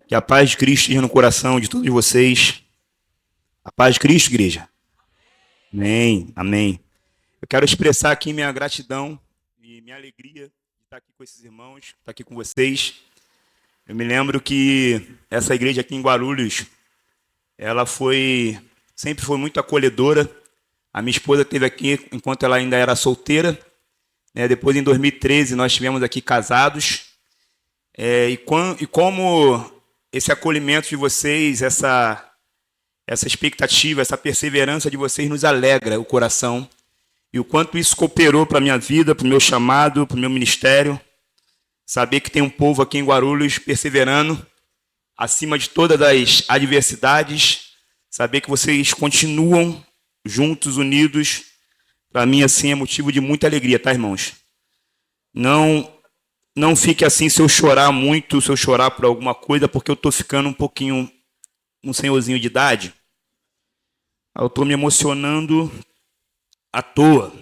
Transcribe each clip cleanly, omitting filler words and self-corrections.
Que a paz de Cristo esteja no coração de todos vocês. A paz de Cristo, igreja. Amém, amém. Eu quero expressar aqui minha gratidão e minha alegria de estar aqui com esses irmãos, de estar aqui com vocês. Eu me lembro que essa igreja aqui em Guarulhos, ela sempre foi muito acolhedora. A minha esposa esteve aqui enquanto ela ainda era solteira. Depois, em 2013, nós estivemos aqui casados. E como esse acolhimento de vocês, essa expectativa, essa perseverança de vocês nos alegra o coração. E o quanto isso cooperou para a minha vida, para o meu chamado, para o meu ministério. Saber que tem um povo aqui em Guarulhos perseverando acima de todas as adversidades. Saber que vocês continuam juntos, unidos. Para mim, assim, é motivo de muita alegria, tá, irmãos? Não fique assim se eu chorar muito, se eu chorar por alguma coisa, porque eu estou ficando um pouquinho um senhorzinho de idade. Eu estou me emocionando à toa.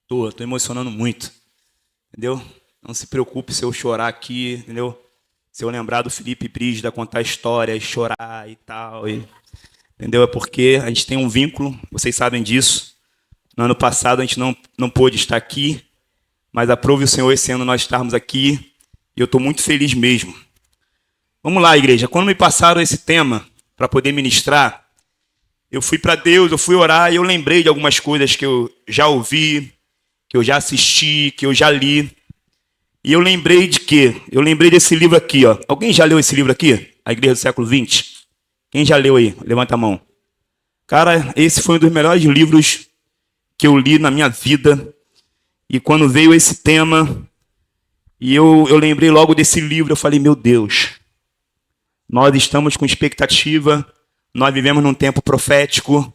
Estou emocionando muito. Entendeu? Não se preocupe se eu chorar aqui, entendeu? Se eu lembrar do Felipe Brígida, contar histórias, chorar e tal. Entendeu? É porque a gente tem um vínculo, vocês sabem disso. No ano passado a gente não pôde estar aqui, mas aprove o Senhor esse ano nós estarmos aqui. E eu estou muito feliz mesmo. Vamos lá, igreja. Quando me passaram esse tema para poder ministrar, eu fui para Deus, eu fui orar e eu lembrei de algumas coisas que eu já ouvi, que eu já assisti, que eu já li. E eu lembrei de quê? Eu lembrei desse livro aqui, ó. Alguém já leu esse livro aqui? A Igreja do Século XX? Quem já leu aí? Levanta a mão. Cara, esse foi um dos melhores livros que eu li na minha vida. E quando veio esse tema, e eu lembrei logo desse livro, eu falei, meu Deus, nós estamos com expectativa, nós vivemos num tempo profético,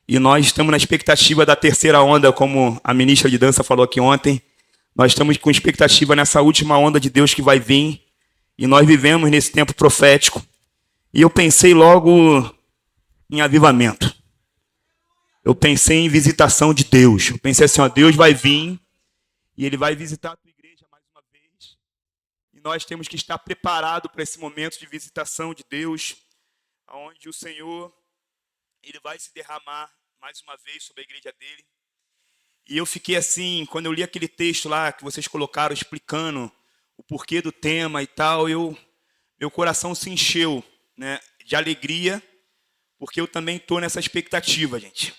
e nós estamos na expectativa da terceira onda, como a ministra de dança falou aqui ontem. Nós estamos com expectativa nessa última onda de Deus que vai vir, e nós vivemos nesse tempo profético. E eu pensei logo em avivamento. Eu pensei em visitação de Deus. Eu pensei assim, ó, Deus vai vir, e Ele vai visitar a tua igreja mais uma vez. E nós temos que estar preparados para esse momento de visitação de Deus, onde o Senhor Ele vai se derramar mais uma vez sobre a igreja dele. E eu fiquei assim, quando eu li aquele texto lá que vocês colocaram explicando o porquê do tema e tal, meu coração se encheu, né, de alegria, porque eu também estou nessa expectativa, gente.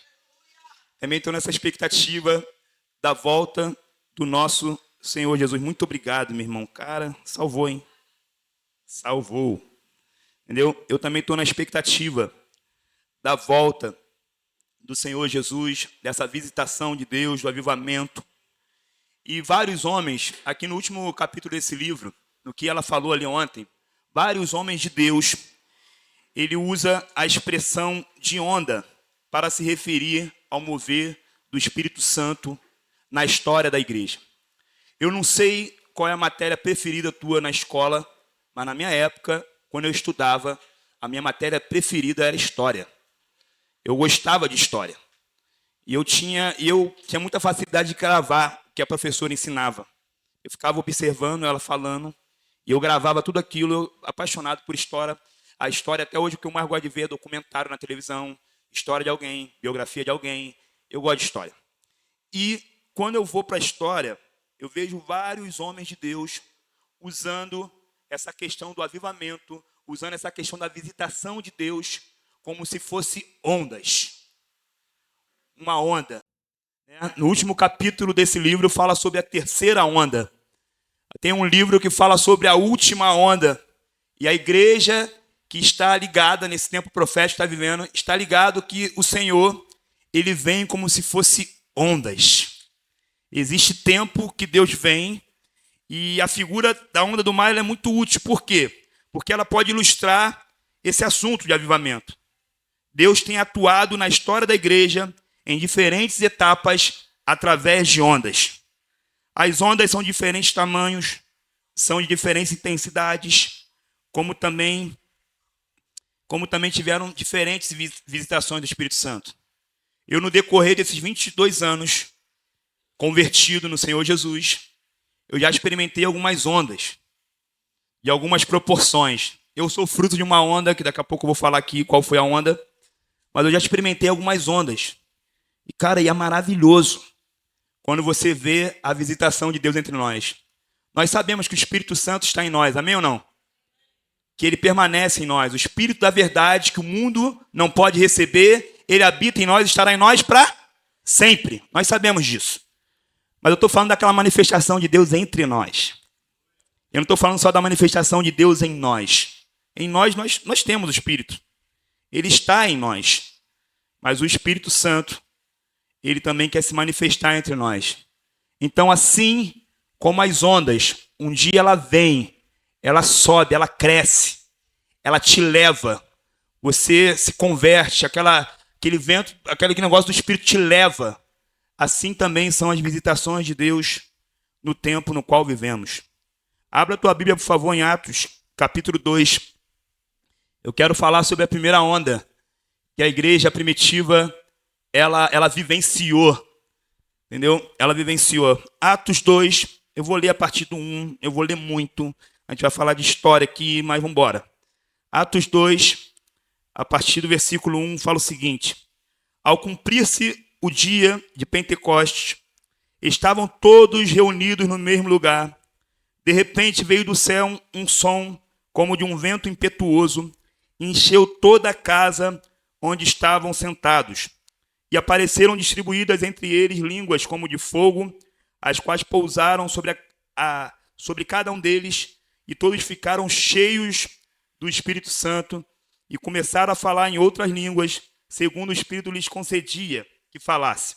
Também estou nessa expectativa da volta do nosso Senhor Jesus. Muito obrigado, meu irmão. Cara, salvou, hein? Salvou. Entendeu? Eu também estou na expectativa da volta do Senhor Jesus, dessa visitação de Deus, do avivamento. E vários homens, aqui no último capítulo desse livro, no que ela falou ali ontem, vários homens de Deus, ele usa a expressão de onda para se referir ao mover do Espírito Santo na história da igreja. Eu não sei qual é a matéria preferida tua na escola, mas na minha época, quando eu estudava, a minha matéria preferida era história. Eu gostava de história. E eu tinha muita facilidade de gravar o que a professora ensinava. Eu ficava observando ela falando, e eu gravava tudo aquilo, eu, apaixonado por história. A história, até hoje, o que eu mais gosto de ver é documentário na televisão, história de alguém, biografia de alguém. Eu gosto de história. E quando eu vou para a história, eu vejo vários homens de Deus usando essa questão do avivamento, usando essa questão da visitação de Deus como se fosse ondas. Uma onda. No último capítulo desse livro fala sobre a terceira onda. Tem um livro que fala sobre a última onda. E a igreja que está ligada nesse tempo profético, está vivendo, está ligado que o Senhor, Ele vem como se fosse ondas. Existe tempo que Deus vem, e a figura da onda do mar ela é muito útil. Por quê? Porque ela pode ilustrar esse assunto de avivamento. Deus tem atuado na história da igreja em diferentes etapas através de ondas. As ondas são de diferentes tamanhos, são de diferentes intensidades, como também tiveram diferentes visitações do Espírito Santo. Eu, no decorrer desses 22 anos, convertido no Senhor Jesus, eu já experimentei algumas ondas, de algumas proporções. Eu sou fruto de uma onda, que daqui a pouco eu vou falar aqui qual foi a onda, mas eu já experimentei algumas ondas. E, cara, é maravilhoso quando você vê a visitação de Deus entre nós. Nós sabemos que o Espírito Santo está em nós, amém ou não? Que ele permanece em nós. O Espírito da verdade que o mundo não pode receber, ele habita em nós e estará em nós para sempre. Nós sabemos disso. Mas eu estou falando daquela manifestação de Deus entre nós. Eu não estou falando só da manifestação de Deus em nós. Em nós temos o Espírito. Ele está em nós. Mas o Espírito Santo, ele também quer se manifestar entre nós. Então, assim como as ondas, um dia ela vem, ela sobe, ela cresce, ela te leva, você se converte, aquele vento, aquele negócio do Espírito te leva. Assim também são as visitações de Deus no tempo no qual vivemos. Abra a tua Bíblia, por favor, em Atos, capítulo 2. Eu quero falar sobre a primeira onda que a igreja primitiva ela vivenciou. Entendeu? Ela vivenciou. Atos 2, eu vou ler a partir do 1, eu vou ler muito. A gente vai falar de história aqui, mas vamos embora. Atos 2, a partir do versículo 1, fala o seguinte: ao cumprir-se o dia de Pentecostes, estavam todos reunidos no mesmo lugar. De repente veio do céu um som como de um vento impetuoso, e encheu toda a casa onde estavam sentados. E apareceram distribuídas entre eles línguas como de fogo, as quais pousaram sobre cada um deles, e todos ficaram cheios do Espírito Santo e começaram a falar em outras línguas, segundo o Espírito lhes concedia que falasse.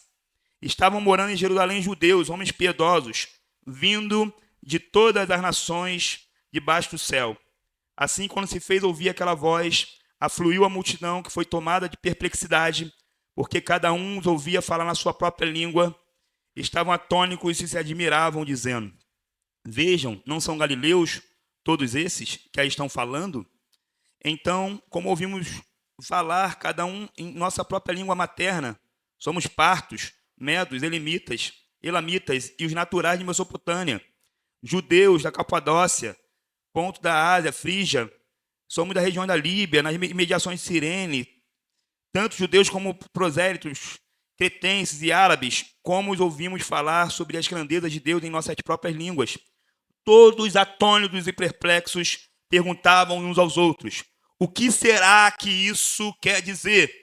Estavam morando em Jerusalém judeus, homens piedosos, vindo de todas as nações debaixo do céu. Assim, quando se fez ouvir aquela voz, afluiu a multidão, que foi tomada de perplexidade, porque cada um os ouvia falar na sua própria língua. Estavam atônicos e se admiravam, dizendo: vejam, não são galileus todos esses que aí estão falando? Então, como ouvimos falar, cada um em nossa própria língua materna, somos partos, medos, elamitas e os naturais de Mesopotâmia, judeus da Capadócia, ponto da Ásia, Frígia, somos da região da Líbia, nas imediações de Cirene, tanto judeus como prosélitos, cretenses e árabes, como os ouvimos falar sobre as grandezas de Deus em nossas próprias línguas. Todos atônitos e perplexos perguntavam uns aos outros: o que será que isso quer dizer?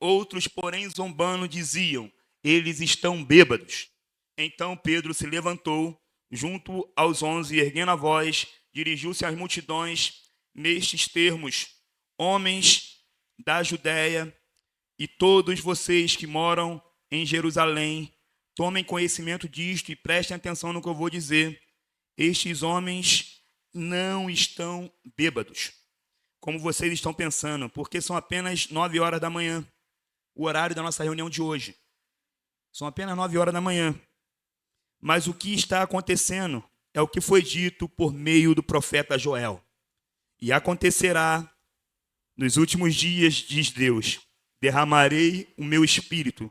Outros, porém, zombando, diziam: eles estão bêbados. Então Pedro se levantou junto aos 11, erguendo a voz, dirigiu-se às multidões nestes termos: homens da Judéia e todos vocês que moram em Jerusalém, tomem conhecimento disto e prestem atenção no que eu vou dizer. Estes homens não estão bêbados, como vocês estão pensando, porque são apenas 9 horas da manhã, o horário da nossa reunião de hoje. São apenas 9 horas da manhã. Mas o que está acontecendo é o que foi dito por meio do profeta Joel. E acontecerá nos últimos dias, diz Deus, derramarei o meu espírito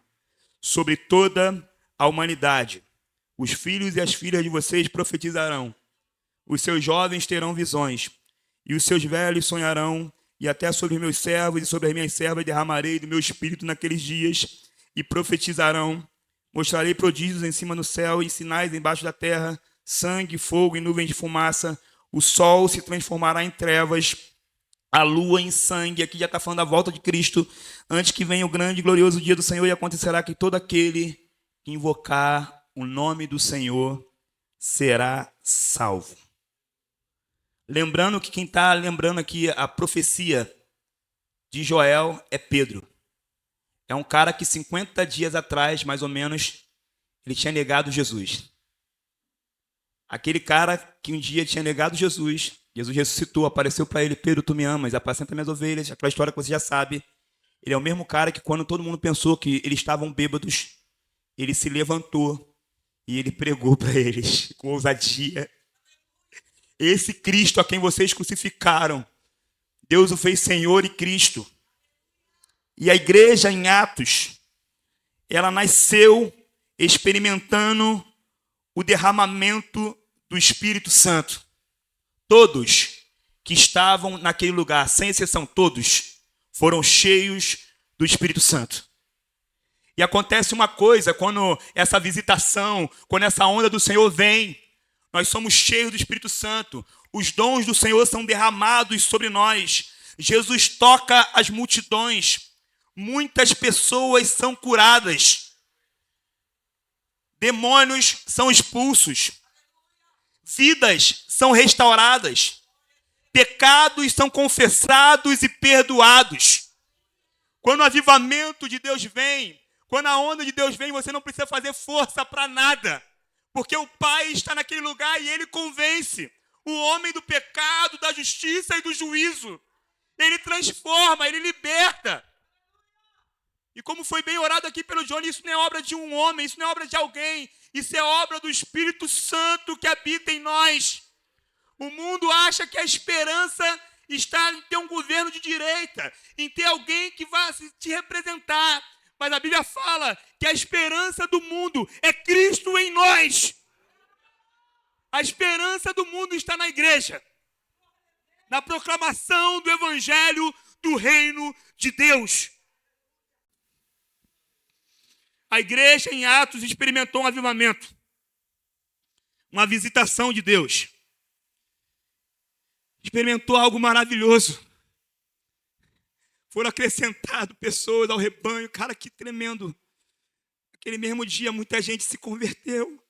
sobre toda a humanidade. Os filhos e as filhas de vocês profetizarão. Os seus jovens terão visões, e os seus velhos sonharão, e até sobre os meus servos e sobre as minhas servas derramarei do meu espírito naqueles dias, e profetizarão. Mostrarei prodígios em cima do céu e sinais embaixo da terra, sangue, fogo e nuvens de fumaça. O sol se transformará em trevas, a lua em sangue. Aqui já está falando da volta de Cristo, antes que venha o grande e glorioso dia do Senhor, e acontecerá que todo aquele que invocar o nome do Senhor será salvo. Lembrando que quem está lembrando aqui a profecia de Joel é Pedro. É um cara que 50 dias atrás, mais ou menos, ele tinha negado Jesus. Aquele cara que um dia tinha negado Jesus, Jesus ressuscitou, apareceu para ele: Pedro, tu me amas, apacenta minhas ovelhas, aquela história que você já sabe. Ele é o mesmo cara que, quando todo mundo pensou que eles estavam bêbados, ele se levantou e ele pregou para eles com ousadia: esse Cristo a quem vocês crucificaram, Deus o fez Senhor e Cristo. E a igreja em Atos, ela nasceu experimentando o derramamento do Espírito Santo. Todos que estavam naquele lugar, sem exceção, todos foram cheios do Espírito Santo. E acontece uma coisa, quando essa visitação, quando essa onda do Senhor vem, nós somos cheios do Espírito Santo. Os dons do Senhor são derramados sobre nós. Jesus toca as multidões. Muitas pessoas são curadas. Demônios são expulsos. Vidas são restauradas. Pecados são confessados e perdoados. Quando o avivamento de Deus vem, quando a onda de Deus vem, você não precisa fazer força para nada. Porque o Pai está naquele lugar e Ele convence o homem do pecado, da justiça e do juízo. Ele transforma, Ele liberta. E como foi bem orado aqui pelo Johnny, isso não é obra de um homem, isso não é obra de alguém. Isso é obra do Espírito Santo que habita em nós. O mundo acha que a esperança está em ter um governo de direita, em ter alguém que vá te representar. Mas a Bíblia fala que a esperança do mundo é Cristo em nós. A esperança do mundo está na igreja, na proclamação do Evangelho do Reino de Deus. A igreja em Atos experimentou um avivamento, uma visitação de Deus. Experimentou algo maravilhoso. Foram acrescentadas pessoas ao rebanho. Cara, que tremendo. Aquele mesmo dia, muita gente se converteu.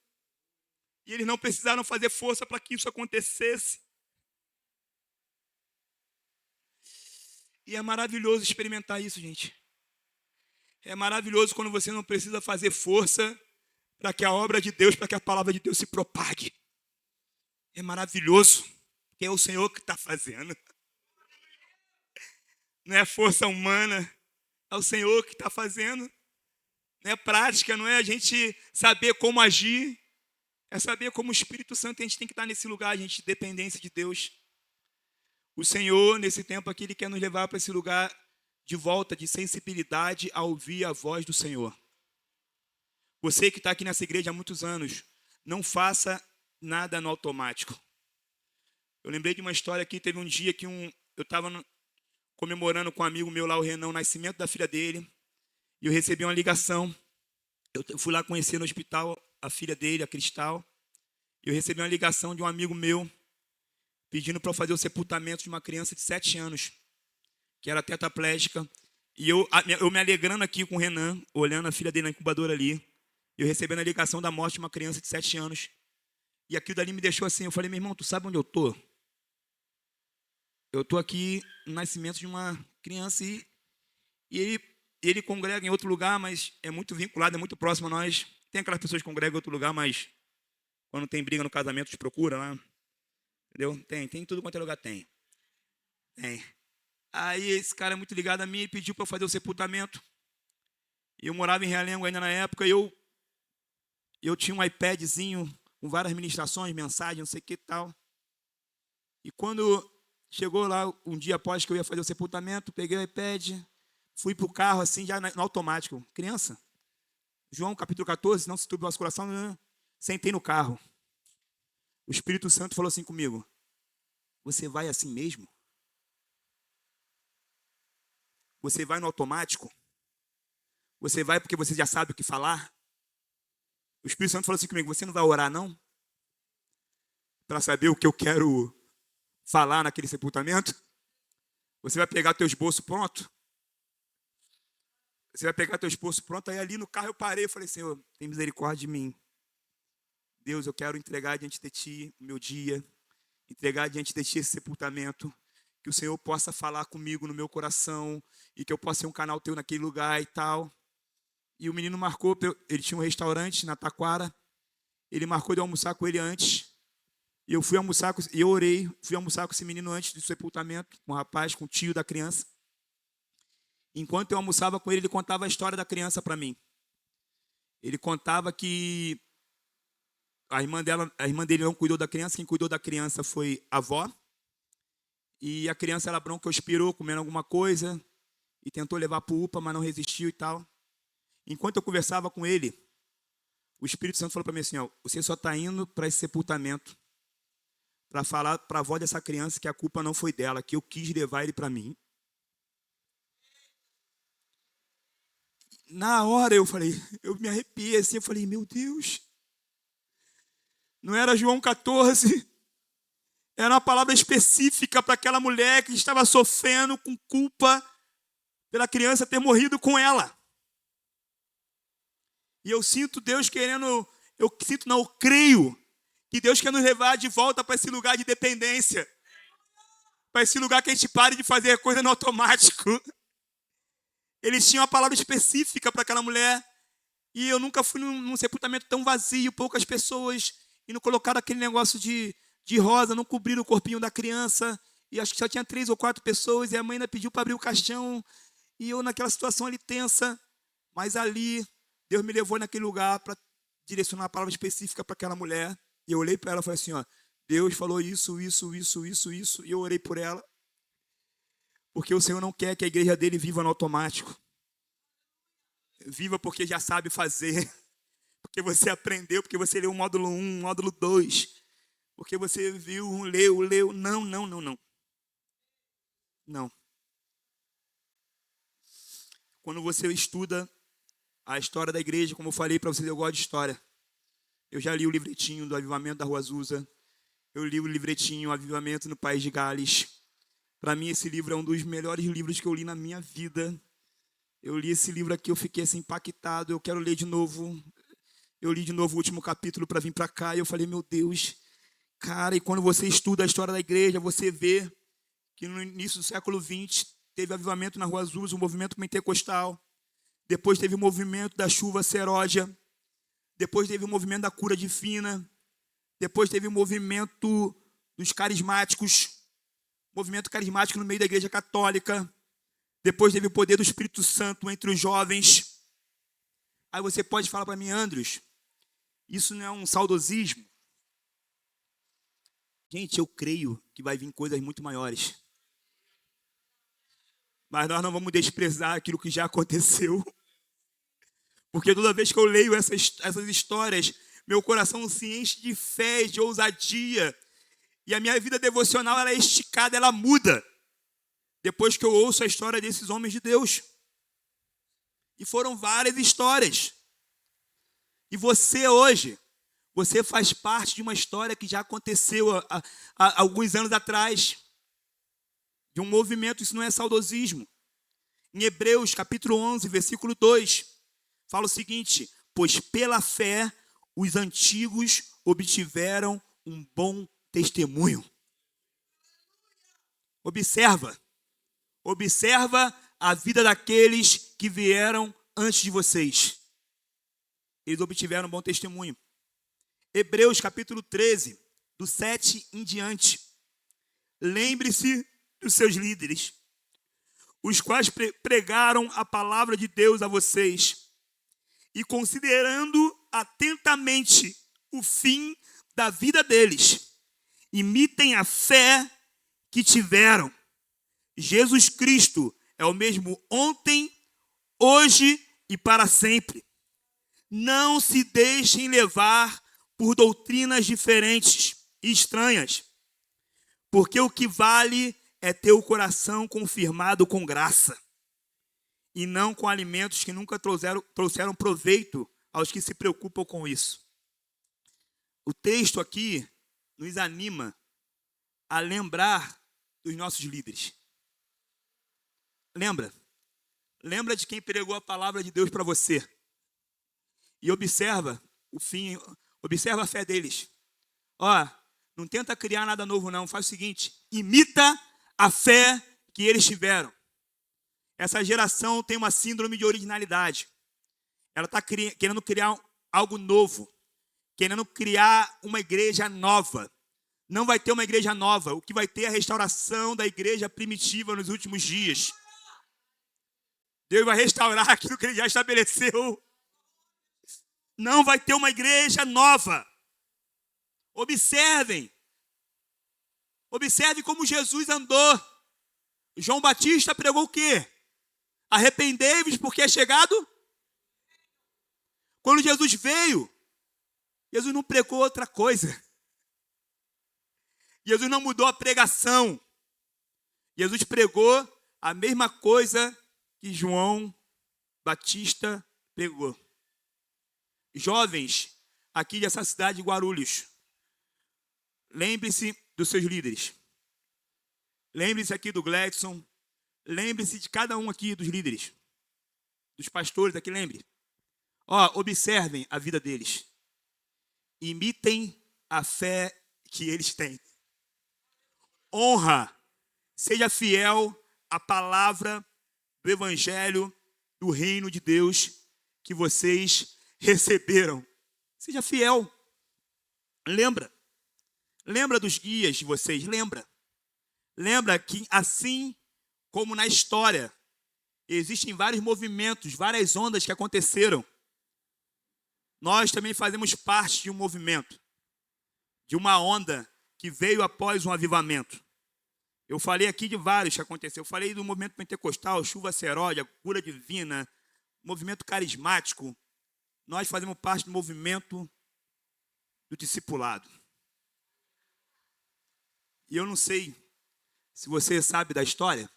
E eles não precisaram fazer força para que isso acontecesse. E é maravilhoso experimentar isso, gente. É maravilhoso quando você não precisa fazer força para que a obra de Deus, para que a palavra de Deus se propague. É maravilhoso, porque é o Senhor que está fazendo. Não é força humana, é o Senhor que está fazendo. Não é prática, não é a gente saber como agir, é saber como o Espírito Santo, a gente tem que estar nesse lugar, gente, de dependência de Deus. O Senhor, nesse tempo aqui, Ele quer nos levar para esse lugar de volta, de sensibilidade a ouvir a voz do Senhor. Você que está aqui nessa igreja há muitos anos, não faça nada no automático. Eu lembrei de uma história aqui, teve um dia que eu estava comemorando com um amigo meu lá, o Renan, o nascimento da filha dele, e eu recebi uma ligação. Eu fui lá conhecer no hospital a filha dele, a Cristal, e eu recebi uma ligação de um amigo meu, pedindo para eu fazer o sepultamento de uma criança de 7 anos, que era tetraplégica, e eu me alegrando aqui com o Renan, olhando a filha dele na incubadora ali, eu recebendo a ligação da morte de uma criança de 7 anos, e aquilo dali me deixou assim, eu falei, meu irmão, tu sabe onde eu tô? Eu tô aqui no nascimento de uma criança e ele congrega em outro lugar, mas é muito vinculado, é muito próximo a nós. Tem aquelas pessoas que congregam em outro lugar, mas quando tem briga no casamento, te procura lá. Entendeu? Tem tudo quanto é lugar, tem. Aí esse cara é muito ligado a mim e pediu para eu fazer o sepultamento. Eu morava em Realengo ainda na época, e eu tinha um iPadzinho com várias ministrações, mensagens, não sei o que e tal. E quando chegou lá um dia após que eu ia fazer o sepultamento, peguei o iPad, fui para o carro assim, já no automático. Criança, João capítulo 14, não se turbe o nosso coração, sentei no carro. O Espírito Santo falou assim comigo, você vai assim mesmo? Você vai no automático? Você vai porque você já sabe o que falar? O Espírito Santo falou assim comigo, você não vai orar não? Para saber o que eu quero falar naquele sepultamento? Você vai pegar teu esboço pronto? Você vai pegar teu esboço pronto? Aí ali no carro eu parei e falei, Senhor, tem misericórdia de mim. Deus, eu quero entregar diante de Ti o meu dia, entregar diante de Ti esse sepultamento, que o Senhor possa falar comigo no meu coração e que eu possa ser um canal Teu naquele lugar e tal. E o menino marcou, ele tinha um restaurante na Taquara, ele marcou de almoçar com ele antes. E eu fui almoçar, eu orei, fui almoçar com esse menino antes do sepultamento, com o rapaz, com o tio da criança. Enquanto eu almoçava com ele, ele contava a história da criança para mim. Ele contava que a irmã dele não cuidou da criança, quem cuidou da criança foi a avó. E a criança era broncoaspirou, comendo alguma coisa, e tentou levar para o UPA, mas não resistiu e tal. Enquanto eu conversava com ele, O Espírito Santo falou para mim assim, ó, você só está indo para esse sepultamento para falar para a avó dessa criança que a culpa não foi dela, que eu quis levar ele para mim. Na hora eu falei, eu me arrepiei assim, eu falei, meu Deus, não era João 14, era uma palavra específica para aquela mulher que estava sofrendo com culpa pela criança ter morrido com ela. E eu sinto Deus querendo, eu creio que Deus quer nos levar de volta para esse lugar de dependência, para esse lugar que a gente pare de fazer coisa no automático. Eles tinham uma palavra específica para aquela mulher. E eu nunca fui num sepultamento tão vazio, poucas pessoas, e não colocaram aquele negócio de rosa, não cobriram o corpinho da criança. E acho que só tinha 3 ou 4 pessoas, e a mãe ainda pediu para abrir o caixão. E eu naquela situação ali tensa. Mas ali, Deus me levou naquele lugar para direcionar a palavra específica para aquela mulher. E eu olhei para ela e falei assim, ó, Deus falou isso. E eu orei por ela. Porque o Senhor não quer que a igreja dele viva no automático. Viva porque já sabe fazer. Porque você aprendeu, porque você leu o módulo 1, módulo 2. Porque você viu, leu. Não. Não. Quando você estuda a história da igreja, como eu falei para vocês, eu gosto de história. Eu já li o livretinho do Avivamento da Rua Azusa. Eu li o livretinho Avivamento no País de Gales. Para mim, esse livro é um dos melhores livros que eu li na minha vida. Eu li esse livro aqui, eu fiquei assim impactado. Eu quero ler de novo. Eu li de novo o último capítulo para vir para cá. E eu falei, meu Deus. Cara, e quando você estuda a história da igreja, você vê que no início do século XX teve avivamento na Rua Azusa, um movimento pentecostal. Depois teve o movimento da chuva seródia. Depois teve o movimento da cura divina. Depois teve o movimento dos carismáticos. Movimento carismático no meio da igreja católica. Depois teve o poder do Espírito Santo entre os jovens. Aí você pode falar para mim, Andros, isso não é um saudosismo? Gente, eu creio que vai vir coisas muito maiores. Mas nós não vamos desprezar aquilo que já aconteceu. Porque toda vez que eu leio essas histórias, meu coração se enche de fé, de ousadia. E a minha vida devocional ela é esticada, ela muda. Depois que eu ouço a história desses homens de Deus. E foram várias histórias. E você hoje, você faz parte de uma história que já aconteceu há alguns anos atrás. De um movimento, isso não é saudosismo. Em Hebreus, capítulo 11, versículo 2, fala o seguinte, pois pela fé os antigos obtiveram um bom testemunho. Observa a vida daqueles que vieram antes de vocês. Eles obtiveram um bom testemunho. Hebreus capítulo 13, do 7 em diante. Lembre-se dos seus líderes, os quais pregaram a palavra de Deus a vocês, e considerando atentamente o fim da vida deles, imitem a fé que tiveram. Jesus Cristo é o mesmo ontem, hoje e para sempre. Não se deixem levar por doutrinas diferentes e estranhas, porque o que vale é ter o coração confirmado com graça, e não com alimentos que nunca trouxeram proveito aos que se preocupam com isso. O texto aqui nos anima a lembrar dos nossos líderes. Lembra de quem pregou a palavra de Deus para você. E observa o fim, observa a fé deles. Não tenta criar nada novo não, faz o seguinte, imita a fé que eles tiveram. Essa geração tem uma síndrome de originalidade. Ela está querendo criar algo novo, querendo criar uma igreja nova. Não vai ter uma igreja nova, o que vai ter é a restauração da igreja primitiva nos últimos dias. Deus vai restaurar aquilo que ele já estabeleceu. Não vai ter uma igreja nova. Observe como Jesus andou. João Batista pregou o quê? Arrependei-vos porque é chegado. Quando Jesus veio, Jesus não pregou outra coisa. Jesus não mudou a pregação. Jesus pregou a mesma coisa que João Batista pregou. Jovens aqui dessa cidade de Guarulhos, lembre-se dos seus líderes. Lembre-se aqui do Gladson. Lembre-se de cada um aqui dos líderes. Dos pastores aqui, lembre. Observem a vida deles. Imitem a fé que eles têm. Honra. Seja fiel à palavra do evangelho do reino de Deus que vocês receberam. Seja fiel. Lembra dos guias de vocês. Lembra que assim como na história existem vários movimentos, várias ondas que aconteceram, nós também fazemos parte de um movimento, de uma onda que veio após um avivamento. Eu falei aqui de vários que aconteceram. Eu falei do movimento pentecostal, chuva seródia, cura divina, movimento carismático. Nós fazemos parte do movimento do discipulado. E eu não sei se você sabe da história,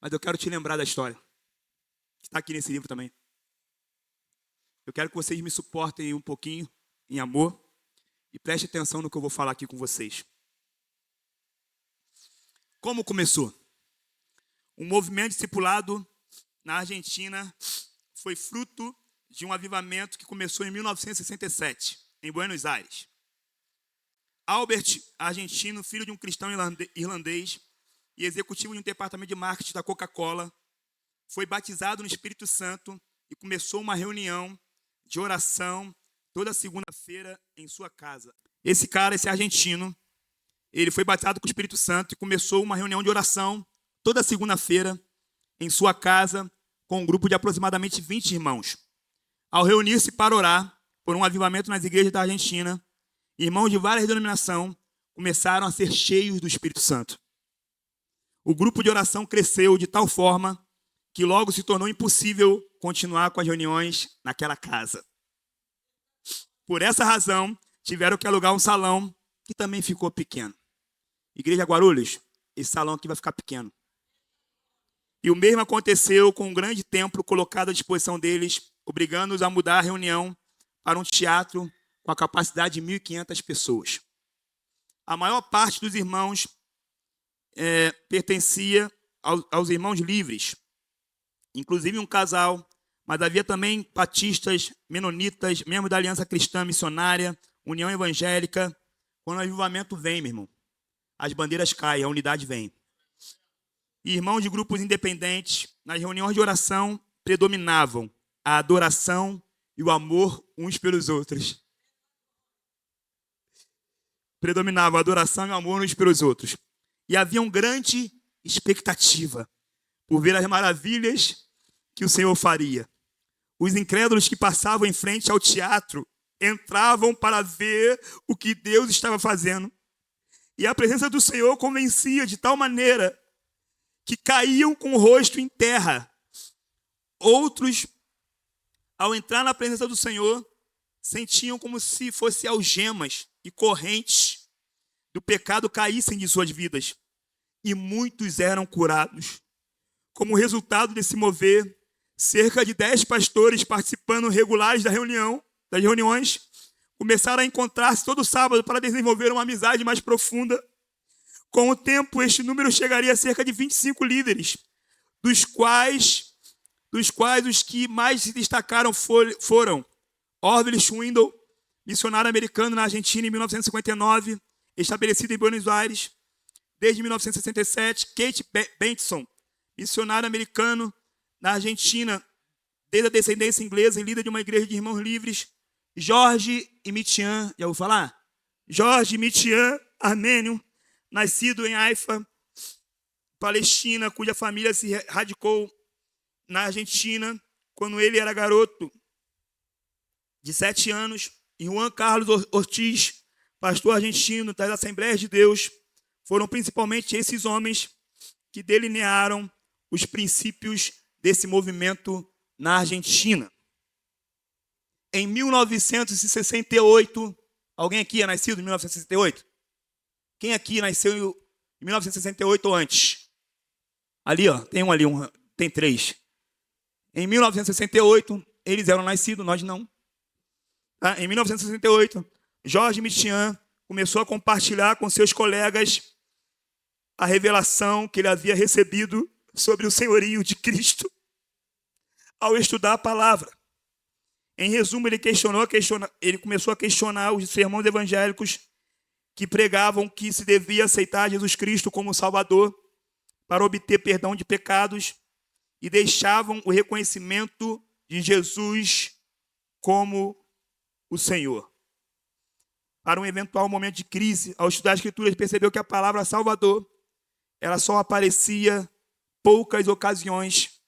mas eu quero te lembrar da história, que está aqui nesse livro também. Eu quero que vocês me suportem um pouquinho, em amor, e preste atenção no que eu vou falar aqui com vocês. Como começou? Um movimento discipulado na Argentina foi fruto de um avivamento que começou em 1967, em Buenos Aires. Albert, argentino, filho de um cristão irlandês e executivo de um departamento de marketing da Coca-Cola, foi batizado no Espírito Santo e começou uma reunião de oração toda segunda-feira em sua casa. Esse argentino, ele foi batizado com o Espírito Santo e começou uma reunião de oração toda segunda-feira em sua casa com um grupo de aproximadamente 20 irmãos. Ao reunir-se para orar por um avivamento nas igrejas da Argentina, irmãos de várias denominações começaram a ser cheios do Espírito Santo. O grupo de oração cresceu de tal forma que logo se tornou impossível continuar com as reuniões naquela casa. Por essa razão, tiveram que alugar um salão que também ficou pequeno. Igreja Guarulhos, esse salão aqui vai ficar pequeno. E o mesmo aconteceu com um grande templo colocado à disposição deles, obrigando-os a mudar a reunião para um teatro com a capacidade de 1.500 pessoas. A maior parte dos irmãos pertencia aos irmãos livres, inclusive um casal, mas havia também batistas, menonitas, membros da Aliança Cristã Missionária, União Evangélica. Quando o avivamento vem, meu irmão, as bandeiras caem, a unidade vem. E irmãos de grupos independentes, nas reuniões de oração, predominavam a adoração e o amor uns pelos outros. Predominava a adoração e o amor uns pelos outros. E havia uma grande expectativa por ver as maravilhas que o Senhor faria. Os incrédulos que passavam em frente ao teatro entravam para ver o que Deus estava fazendo. E a presença do Senhor convencia de tal maneira que caíam com o rosto em terra. Outros, ao entrar na presença do Senhor, sentiam como se fossem algemas e correntes do pecado caíssem de suas vidas. E muitos eram curados. Como resultado desse mover, cerca de 10 pastores participando regulares das reuniões, começaram a encontrar-se todo sábado para desenvolver uma amizade mais profunda. Com o tempo, este número chegaria a cerca de 25 líderes, dos quais os que mais se destacaram foram Orville Schwindel, missionário americano na Argentina em 1959, estabelecido em Buenos Aires desde 1967, Kate Benson, missionário americano na Argentina desde a descendência inglesa e líder de uma igreja de irmãos livres, Jorge Mitian, já ouviu falar? Jorge Mitian, armênio, nascido em Haifa, Palestina, cuja família se radicou na Argentina quando ele era garoto de 7 anos. E Juan Carlos Ortiz, pastor argentino das Assembleias de Deus. Foram principalmente esses homens que delinearam os princípios desse movimento na Argentina. Em 1968, alguém aqui é nascido em 1968? Quem aqui nasceu em 1968 ou antes? Ali, ó, tem um ali, tem três. Em 1968, eles eram nascidos, nós não. Tá? Em 1968, George Michian começou a compartilhar com seus colegas a revelação que ele havia recebido sobre o senhorio de Cristo ao estudar a palavra. Em resumo, ele começou a questionar os sermões evangélicos que pregavam que se devia aceitar Jesus Cristo como Salvador para obter perdão de pecados e deixavam o reconhecimento de Jesus como o Senhor. Para um eventual momento de crise, ao estudar as Escrituras, percebeu que a palavra Salvador ela só aparecia poucas ocasiões,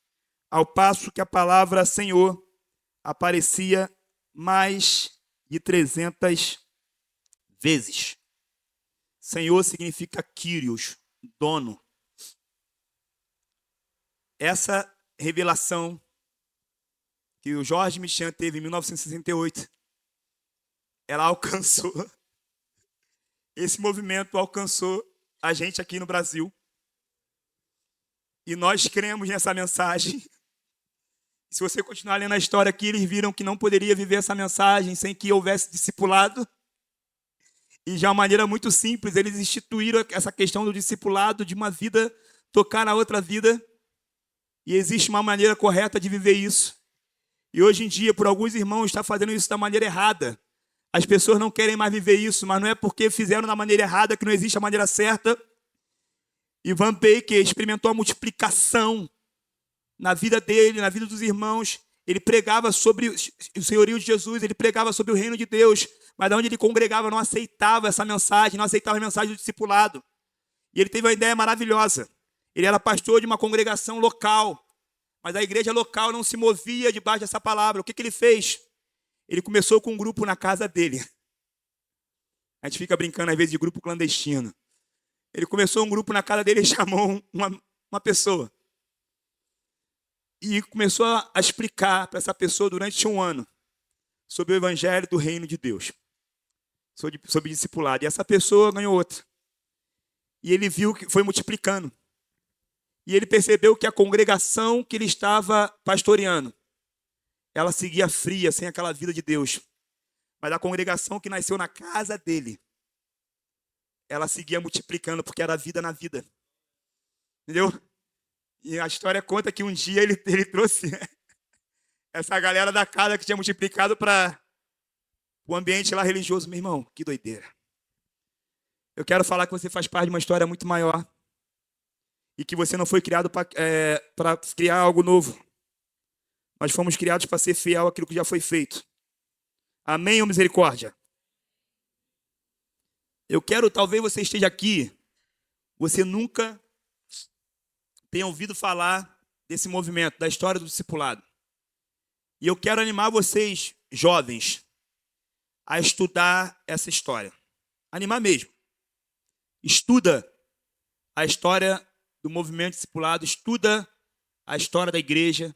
ao passo que a palavra Senhor aparecia mais de 300 vezes. Senhor significa Kyrios, dono. Essa revelação que o George Michian teve em 1968, ela alcançou, esse movimento alcançou a gente aqui no Brasil. E nós cremos nessa mensagem. Se você continuar lendo a história aqui, eles viram que não poderia viver essa mensagem sem que houvesse discipulado. E de uma maneira muito simples, eles instituíram essa questão do discipulado, de uma vida tocar na outra vida. E existe uma maneira correta de viver isso. E hoje em dia, por alguns irmãos, está fazendo isso da maneira errada. As pessoas não querem mais viver isso, mas não é porque fizeram da maneira errada que não existe a maneira certa. E Van Baker experimentou a multiplicação na vida dele, na vida dos irmãos. Ele pregava sobre o senhorio de Jesus, ele pregava sobre o reino de Deus, mas onde ele congregava não aceitava essa mensagem, não aceitava a mensagem do discipulado. E ele teve uma ideia maravilhosa. Ele era pastor de uma congregação local, mas a igreja local não se movia debaixo dessa palavra. O que ele fez? Ele começou com um grupo na casa dele. A gente fica brincando às vezes de grupo clandestino. Ele começou um grupo na casa dele e chamou uma pessoa. E começou a explicar para essa pessoa durante um ano sobre o evangelho do reino de Deus. Sobre discipulado. E essa pessoa ganhou outra. E ele viu que foi multiplicando. E ele percebeu que a congregação que ele estava pastoreando, ela seguia fria, sem aquela vida de Deus. Mas a congregação que nasceu na casa dele, ela seguia multiplicando, porque era vida na vida. Entendeu? E a história conta que um dia ele trouxe essa galera da casa que tinha multiplicado para o ambiente lá religioso. Meu irmão, que doideira. Eu quero falar que você faz parte de uma história muito maior. E que você não foi criado para criar algo novo. Nós fomos criados para ser fiel àquilo que já foi feito. Amém ou misericórdia? Eu quero, talvez você esteja aqui, você nunca tenha ouvido falar desse movimento, da história do discipulado. E eu quero animar vocês, jovens, a estudar essa história. Animar mesmo. Estuda a história do movimento discipulado, estuda a história da igreja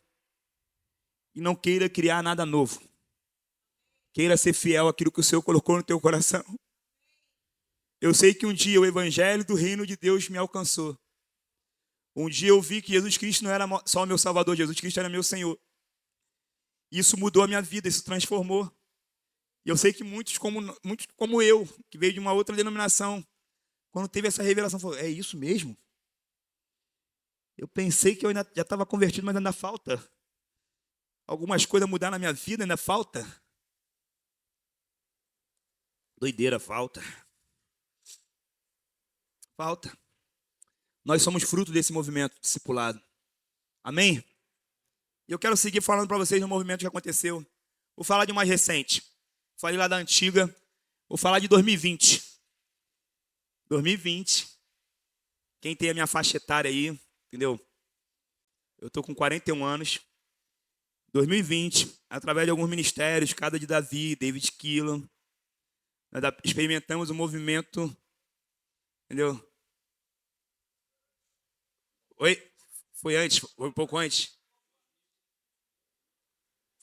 e não queira criar nada novo. Queira ser fiel àquilo que o Senhor colocou no teu coração. Eu sei que um dia o evangelho do reino de Deus me alcançou. Um dia eu vi que Jesus Cristo não era só o meu Salvador, Jesus Cristo era meu Senhor. Isso mudou a minha vida, isso transformou. E eu sei que muitos como eu, que veio de uma outra denominação, quando teve essa revelação, falou, é isso mesmo? Eu pensei que eu já estava convertido, mas ainda falta. Algumas coisas mudar na minha vida, ainda falta. Doideira, falta. Falta. Nós somos fruto desse movimento discipulado. Amém? E eu quero seguir falando para vocês do movimento que aconteceu. Vou falar de mais recente. Falei lá da antiga. Vou falar de 2020. 2020. Quem tem a minha faixa etária aí, entendeu? Eu estou com 41 anos. 2020, através de alguns ministérios, cada de Davi, David Keelan, nós experimentamos o movimento, entendeu? Oi? Foi antes? Foi um pouco antes?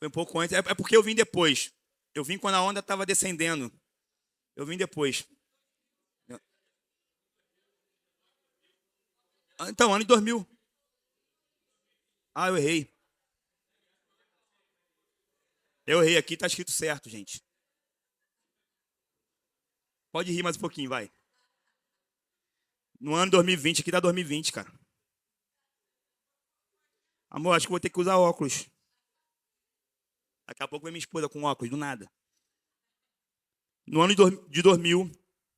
Foi um pouco antes. É porque eu vim depois. Eu vim quando a onda estava descendendo. Eu vim depois. Então, ano de 2000. Ah, eu errei. Eu errei aqui, tá escrito certo, gente. Pode rir mais um pouquinho, vai. No ano de 2020, aqui tá 2020, cara. Amor, acho que vou ter que usar óculos. Daqui a pouco vem minha esposa com óculos, do nada. No ano de 2000,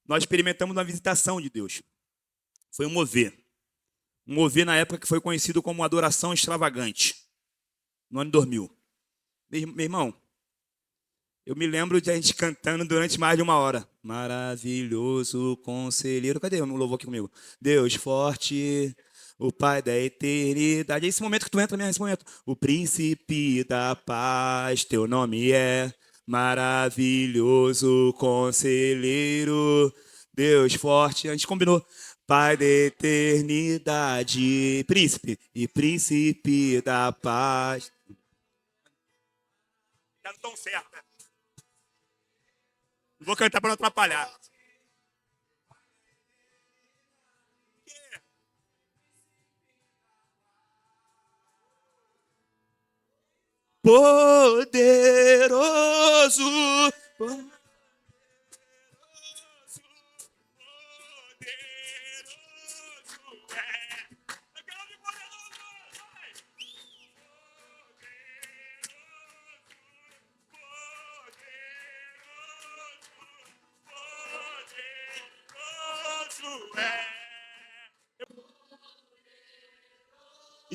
nós experimentamos uma visitação de Deus. Foi um mover. Um mover na época que foi conhecido como adoração extravagante. No ano de 2000. Meu irmão, eu me lembro de a gente cantando durante mais de uma hora. Maravilhoso conselheiro. Cadê o louvor aqui comigo? Deus forte, o Pai da eternidade. É esse momento que tu entra mesmo, esse momento. O príncipe da paz, teu nome é maravilhoso conselheiro. Deus forte. A gente combinou. Pai da eternidade, príncipe e príncipe da paz. Já não estão certo, né? Não vou cantar para não atrapalhar. Poderoso.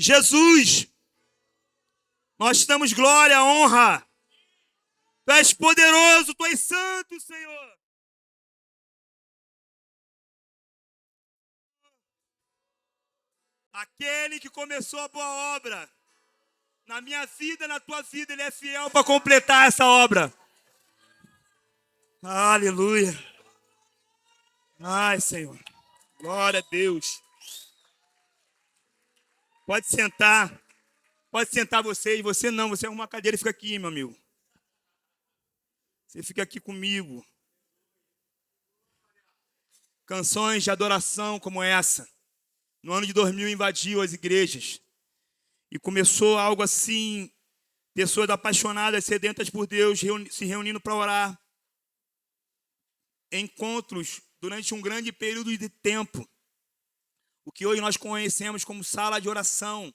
Jesus, nós te damos glória, honra. Tu és poderoso, tu és santo, Senhor. Aquele que começou a boa obra na minha vida, na tua vida, ele é fiel para completar essa obra. Aleluia. Ai, Senhor. Glória a Deus. Pode sentar. Pode sentar você. E você não, você arruma uma cadeira e fica aqui, meu amigo. Você fica aqui comigo. Canções de adoração como essa, no ano de 2000, invadiu as igrejas. E começou algo assim, pessoas apaixonadas, sedentas por Deus, se reunindo para orar. Encontros durante um grande período de tempo. O que hoje nós conhecemos como sala de oração.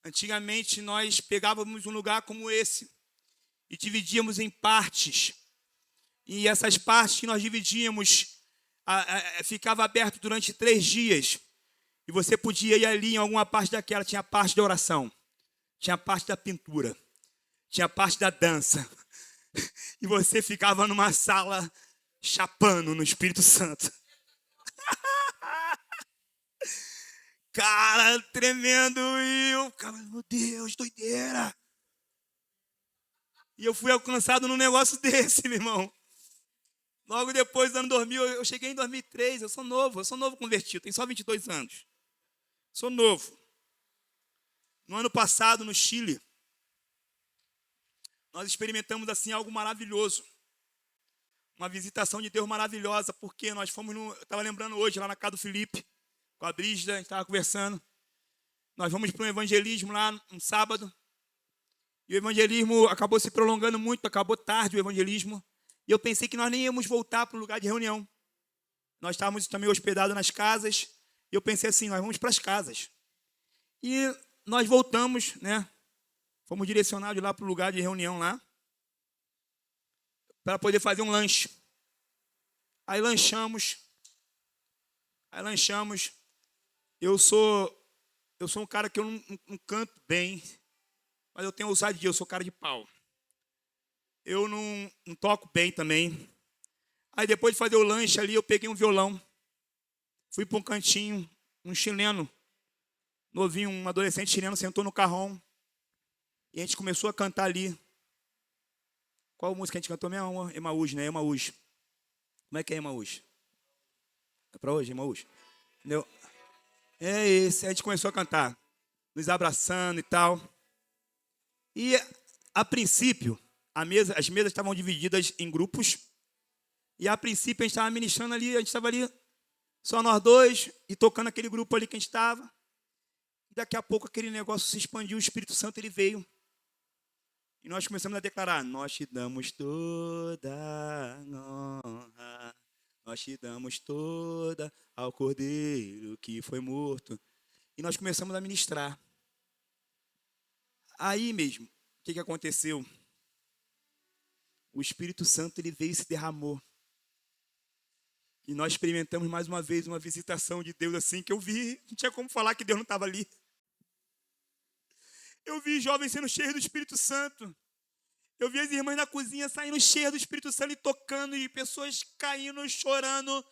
Antigamente nós pegávamos um lugar como esse e dividíamos em partes. E essas partes que nós dividíamos ficava aberto durante 3 dias. E você podia ir ali em alguma parte daquela. Tinha a parte da oração, tinha a parte da pintura, tinha a parte da dança. E você ficava numa sala chapando no Espírito Santo. Cara, tremendo. E eu ficava, meu Deus, doideira. E eu fui alcançado num negócio desse, meu irmão. Logo depois do ano 2000, eu cheguei em 2003, eu sou novo convertido, tenho só 22 anos. Sou novo. No ano passado, no Chile, nós experimentamos assim algo maravilhoso. Uma visitação de Deus maravilhosa, porque nós fomos eu estava lembrando hoje, lá na casa do Felipe, com a Brígida, a gente estava conversando. Nós fomos para um evangelismo lá, um sábado. E o evangelismo acabou se prolongando muito, acabou tarde o evangelismo. E eu pensei que nós nem íamos voltar para o lugar de reunião. Nós estávamos também hospedados nas casas. E eu pensei assim, nós vamos para as casas. E nós voltamos, né? Fomos direcionados lá para o lugar de reunião lá. Para poder fazer um lanche. Aí lanchamos. Eu sou um cara que eu não canto bem. Mas eu tenho ousadia, eu sou cara de pau. Eu não toco bem também. Aí depois de fazer o lanche ali, eu peguei um violão. Fui para um cantinho, um chileno, novinho, um adolescente chileno, sentou no carrão. E a gente começou a cantar ali. Qual música a gente cantou mesmo? Emaús, né? Emaús. Como é que é Emaús? É para hoje, Emaús? Entendeu? É esse. A gente começou a cantar, nos abraçando e tal. E A princípio, as mesas estavam divididas em grupos. E a princípio a gente estava ministrando ali, a gente estava ali, só nós dois, e tocando aquele grupo ali que a gente estava. Daqui a pouco aquele negócio se expandiu, o Espírito Santo ele veio. E nós começamos a declarar: nós te damos toda honra, nós te damos toda ao Cordeiro que foi morto. E nós começamos a ministrar. Aí mesmo, o que aconteceu? O Espírito Santo ele veio e se derramou. E nós experimentamos mais uma vez uma visitação de Deus assim que eu vi. Não tinha como falar que Deus não estava ali. Eu vi jovens sendo cheios do Espírito Santo. Eu vi as irmãs na cozinha saindo cheias do Espírito Santo e tocando. E pessoas caindo, chorando.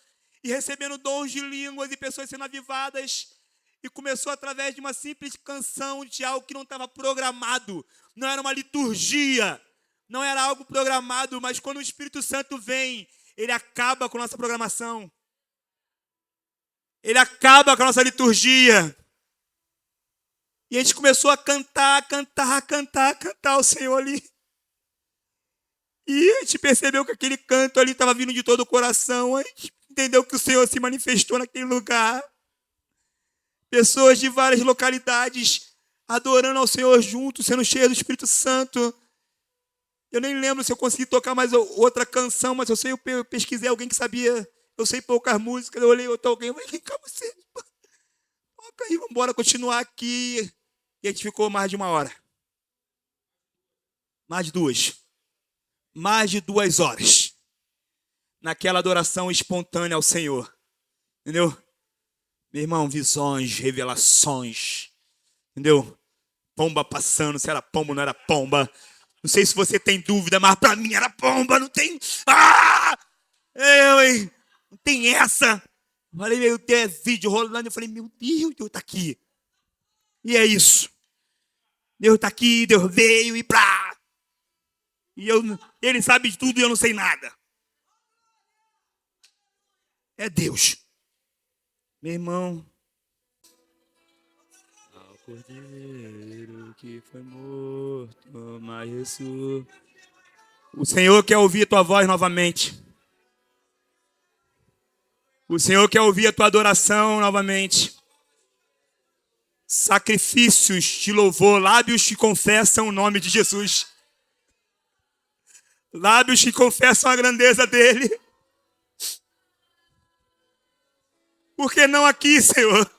E recebendo dons de línguas. E pessoas sendo avivadas. E começou através de uma simples canção de algo que não estava programado. Não era uma liturgia. Não era algo programado. Mas quando o Espírito Santo vem, ele acaba com a nossa programação. Ele acaba com a nossa liturgia. E a gente começou a cantar o Senhor ali. E a gente percebeu que aquele canto ali estava vindo de todo o coração. A gente entendeu que o Senhor se manifestou naquele lugar. Pessoas de várias localidades adorando ao Senhor juntos, sendo cheias do Espírito Santo. Eu nem lembro se eu consegui tocar mais outra canção, mas eu pesquisei alguém que sabia. Eu sei poucas músicas, eu olhei alguém, eu falei: vem cá você, toca aí, vamos embora continuar aqui. E a gente ficou mais de 1 hora. Mais de 2. Mais de 2 horas. Naquela adoração espontânea ao Senhor. Entendeu? Meu irmão, visões, revelações. Entendeu? Pomba passando, se era pomba ou não era pomba. Não sei se você tem dúvida, mas para mim era pomba, não tem... Não tem essa. Eu falei: meu Deus, é vídeo rolando. Eu falei: meu Deus, Deus está aqui. E é isso. Deus está aqui, Deus veio e plá. E ele sabe de tudo e eu não sei nada. É Deus. Meu irmão. Ao Cordeiro que foi morto, mas ressuscitou. O Senhor quer ouvir a tua voz novamente. O Senhor quer ouvir a tua adoração novamente. Sacrifícios de louvor, lábios que confessam o nome de Jesus. Lábios que confessam a grandeza dele. Por que não aqui, Senhor?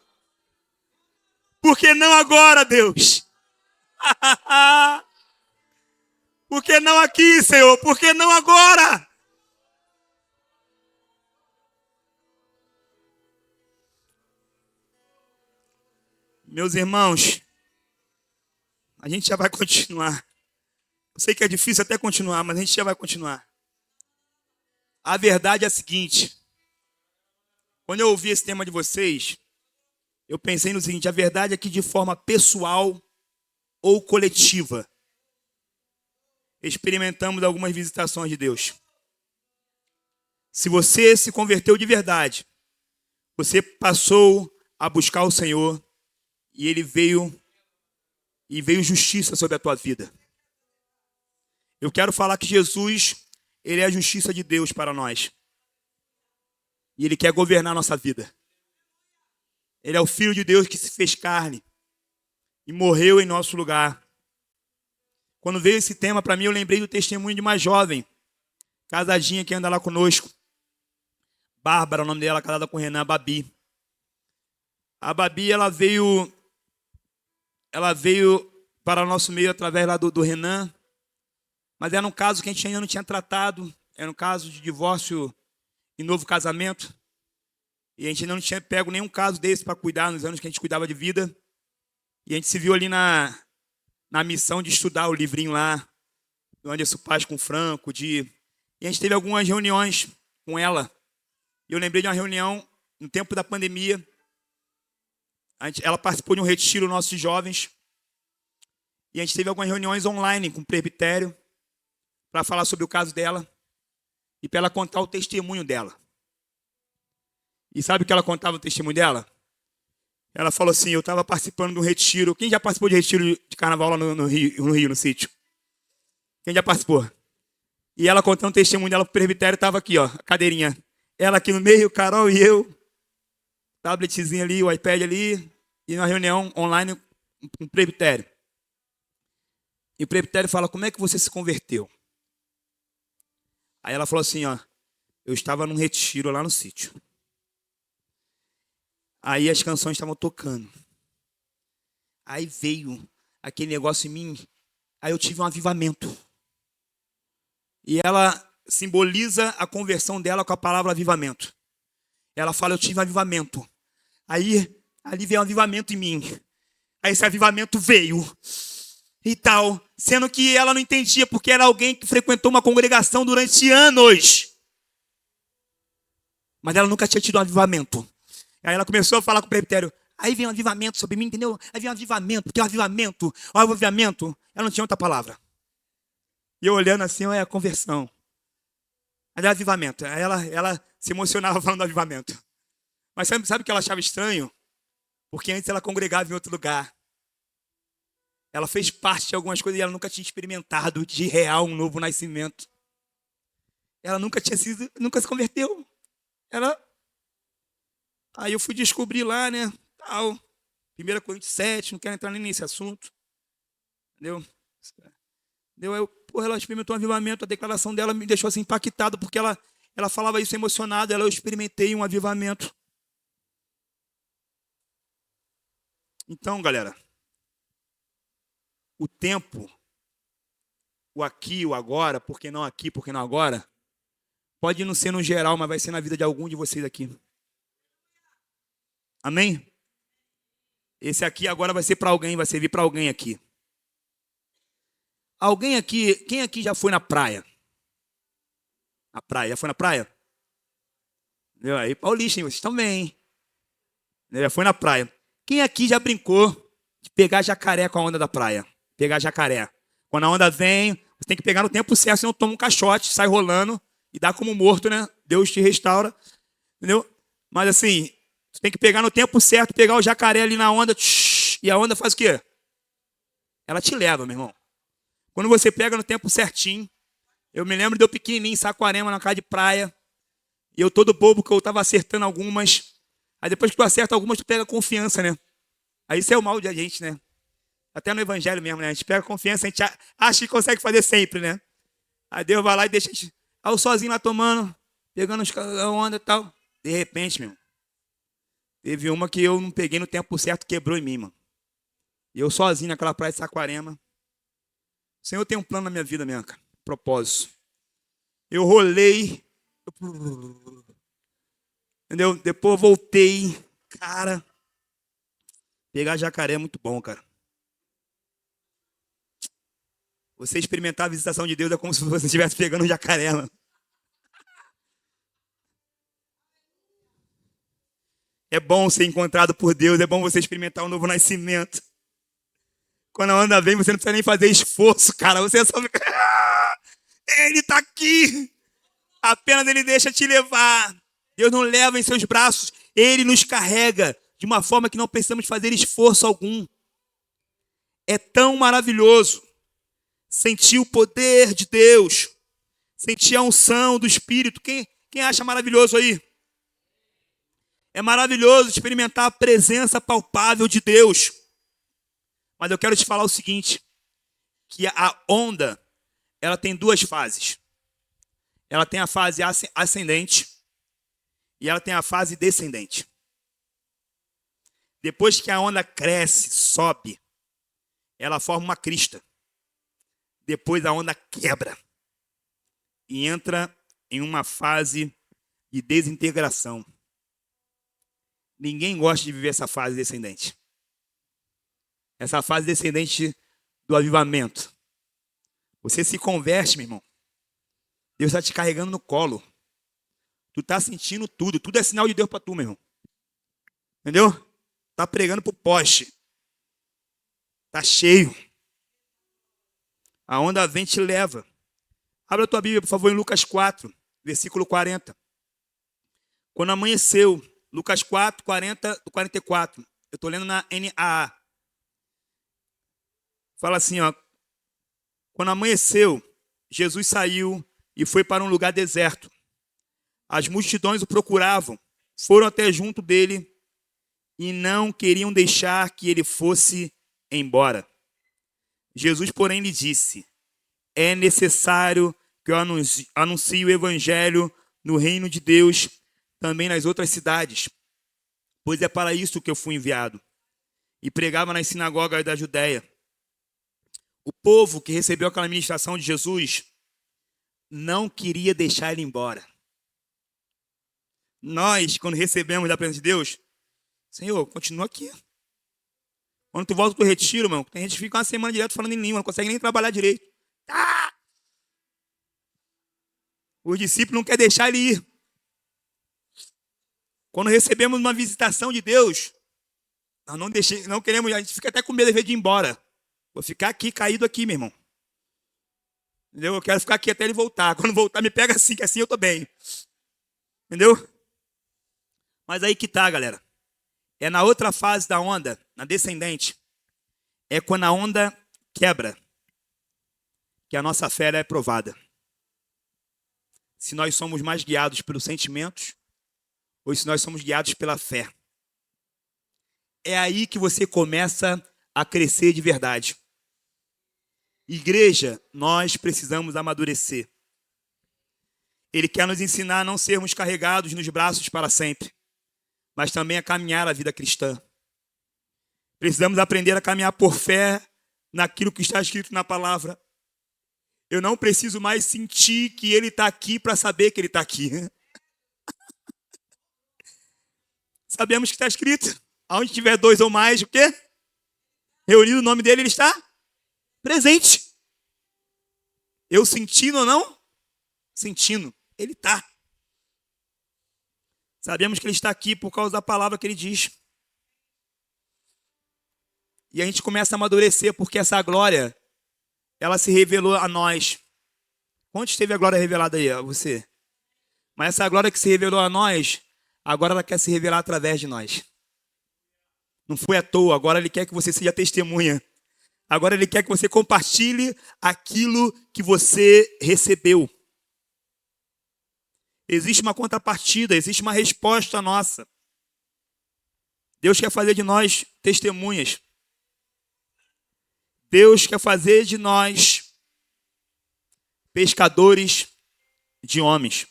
Por que não agora, Deus? Por que não aqui, Senhor? Por que não agora? Meus irmãos, a gente já vai continuar. Eu sei que é difícil até continuar, mas a gente já vai continuar. A verdade é a seguinte. Quando eu ouvi esse tema de vocês, eu pensei no seguinte: a verdade é que de forma pessoal ou coletiva, experimentamos algumas visitações de Deus. Se você se converteu de verdade, você passou a buscar o Senhor e Ele veio justiça sobre a tua vida. Eu quero falar que Jesus, Ele é a justiça de Deus para nós. E Ele quer governar a nossa vida. Ele é o Filho de Deus que se fez carne e morreu em nosso lugar. Quando veio esse tema para mim, eu lembrei do testemunho de uma jovem, casadinha que anda lá conosco. Bárbara, o nome dela, casada com o Renan, Babi. A Babi, ela veio para o nosso meio através lá do Renan. Mas era um caso que a gente ainda não tinha tratado. Era um caso de divórcio e novo casamento. E a gente ainda não tinha pego nenhum caso desse para cuidar nos anos que a gente cuidava de vida. E a gente se viu ali na missão de estudar o livrinho lá, do Anderson Paz com o Franco. E a gente teve algumas reuniões com ela. E eu lembrei de uma reunião no tempo da pandemia. Ela participou de um retiro nosso de jovens. E a gente teve algumas reuniões online com o presbitério para falar sobre o caso dela e para ela contar o testemunho dela. E sabe o que ela contava o testemunho dela? Ela falou assim: eu estava participando de um retiro. Quem já participou de retiro de carnaval lá no Rio, no sítio? Quem já participou? E ela contando o testemunho dela pro presbitério, tava aqui, ó, a cadeirinha. Ela aqui no meio, Carol e eu. Tabletzinho ali, o iPad ali. E uma reunião online com o presbitério. E o presbitério fala, como é que você se converteu? Aí ela falou assim, ó, eu estava num retiro lá no sítio. Aí as canções estavam tocando. Aí veio aquele negócio em mim. Aí eu tive um avivamento. E ela simboliza a conversão dela com a palavra avivamento. Ela fala, eu tive um avivamento. Aí, ali veio um avivamento em mim. Aí esse avivamento veio. E tal. Sendo que ela não entendia, porque era alguém que frequentou uma congregação durante anos. Mas ela nunca tinha tido um avivamento. Aí ela começou a falar com o presbitério. Aí vem um avivamento sobre mim, entendeu? Aí vem um avivamento, porque o avivamento, ela não tinha outra palavra. E eu olhando assim, é a conversão. Mas é avivamento. Aí ela se emocionava falando do avivamento. Mas sabe o que ela achava estranho? Porque antes ela congregava em outro lugar. Ela fez parte de algumas coisas e ela nunca tinha experimentado de real um novo nascimento. Ela nunca se converteu. Aí eu fui descobrir lá, né? Tal. 1 Coríntios 7, não quero entrar nem nesse assunto. Entendeu? Ela experimentou um avivamento, a declaração dela me deixou assim impactado, porque ela falava isso emocionada, eu experimentei um avivamento. Então, galera, o tempo, o aqui, o agora, por que não aqui, por que não agora, pode não ser no geral, mas vai ser na vida de algum de vocês aqui. Amém? Esse aqui agora vai ser para alguém, vai servir para alguém aqui. Alguém aqui, quem aqui já foi na praia? Na praia, já foi na praia? Entendeu? Aí, paulista, hein? Vocês também. Já foi na praia. Quem aqui já brincou de pegar jacaré com a onda da praia? Pegar jacaré. Quando a onda vem, você tem que pegar no tempo certo, senão toma um caixote, sai rolando e dá como morto, né? Deus te restaura. Entendeu? Mas assim, você tem que pegar no tempo certo, pegar o jacaré ali na onda, e a onda faz o quê? Ela te leva, meu irmão. Quando você pega no tempo certinho, eu me lembro de eu pequenininho em Saquarema, na casa de praia, e eu todo bobo que eu estava acertando algumas. Aí depois que tu acerta algumas, tu pega confiança, né? Aí isso é o mal de a gente, né? Até no evangelho mesmo, né? A gente pega confiança, a gente acha que consegue fazer sempre, né? Aí Deus vai lá e deixa a gente... Aí eu sozinho lá tomando, pegando a onda e tal. De repente, meu, teve uma que eu não peguei no tempo certo, quebrou em mim, mano. E eu sozinho naquela praia de Saquarema. O Senhor tem um plano na minha vida mesmo, cara. Propósito. Eu rolei. Entendeu? Depois eu voltei. Cara, pegar jacaré é muito bom, cara. Você experimentar a visitação de Deus é como se você estivesse pegando um jacaré, mano. É bom ser encontrado por Deus, é bom você experimentar um novo nascimento. Quando a onda vem, você não precisa nem fazer esforço, cara. Você só fica... Ele tá aqui. Apenas ele deixa te levar. Deus não leva em seus braços. Ele nos carrega de uma forma que não precisamos fazer esforço algum. É tão maravilhoso sentir o poder de Deus. Sentir a unção do Espírito. Quem acha maravilhoso aí? É maravilhoso experimentar a presença palpável de Deus. Mas eu quero te falar o seguinte, que a onda, ela tem duas fases. Ela tem a fase ascendente e ela tem a fase descendente. Depois que a onda cresce, sobe, ela forma uma crista. Depois a onda quebra e entra em uma fase de desintegração. Ninguém gosta de viver essa fase descendente. Essa fase descendente do avivamento. Você se converte, meu irmão. Deus está te carregando no colo. Tu está sentindo tudo. Tudo é sinal de Deus para tu, meu irmão. Entendeu? Tá pregando pro poste. Tá cheio. A onda vem e te leva. Abra a tua Bíblia, por favor, em Lucas 4, versículo 40. Quando amanheceu, Lucas 4, 40, 44. Eu estou lendo na NAA. Fala assim, ó. Quando amanheceu, Jesus saiu e foi para um lugar deserto. As multidões o procuravam, foram até junto dele e não queriam deixar que ele fosse embora. Jesus, porém, lhe disse: é necessário que eu anuncie o evangelho no reino de Deus também nas outras cidades, pois é para isso que eu fui enviado. E pregava nas sinagogas da Judéia. O povo que recebeu aquela ministração de Jesus não queria deixar ele embora. Nós, quando recebemos da presença de Deus, Senhor, continua aqui. Quando tu volta do retiro, irmão, tem gente que fica uma semana direto falando em língua, não consegue nem trabalhar direito. Ah! Os discípulos não querem deixar ele ir. Quando recebemos uma visitação de Deus, nós não queremos, a gente fica até com medo de ir embora. Vou ficar aqui, caído aqui, meu irmão. Entendeu? Eu quero ficar aqui até ele voltar. Quando voltar, me pega assim, que assim eu tô bem. Entendeu? Mas aí que tá, galera. É na outra fase da onda, na descendente. É quando a onda quebra, que a nossa fé é provada. Se nós somos mais guiados pelos sentimentos, ou se nós somos guiados pela fé. É aí que você começa a crescer de verdade. Igreja, nós precisamos amadurecer. Ele quer nos ensinar a não sermos carregados nos braços para sempre, mas também a caminhar a vida cristã. Precisamos aprender a caminhar por fé naquilo que está escrito na palavra. Eu não preciso mais sentir que ele está aqui para saber que ele está aqui. Sabemos que está escrito. Onde tiver dois ou mais, o quê? Reunido o nome dele, ele está presente. Eu sentindo ou não? Sentindo. Ele está. Sabemos que ele está aqui por causa da palavra que ele diz. E a gente começa a amadurecer porque essa glória, ela se revelou a nós. Onde teve a glória revelada aí? A você. Mas essa glória que se revelou a nós, agora ela quer se revelar através de nós. Não foi à toa, agora ele quer que você seja testemunha. Agora ele quer que você compartilhe aquilo que você recebeu. Existe uma contrapartida, existe uma resposta nossa. Deus quer fazer de nós testemunhas. Deus quer fazer de nós pescadores de homens.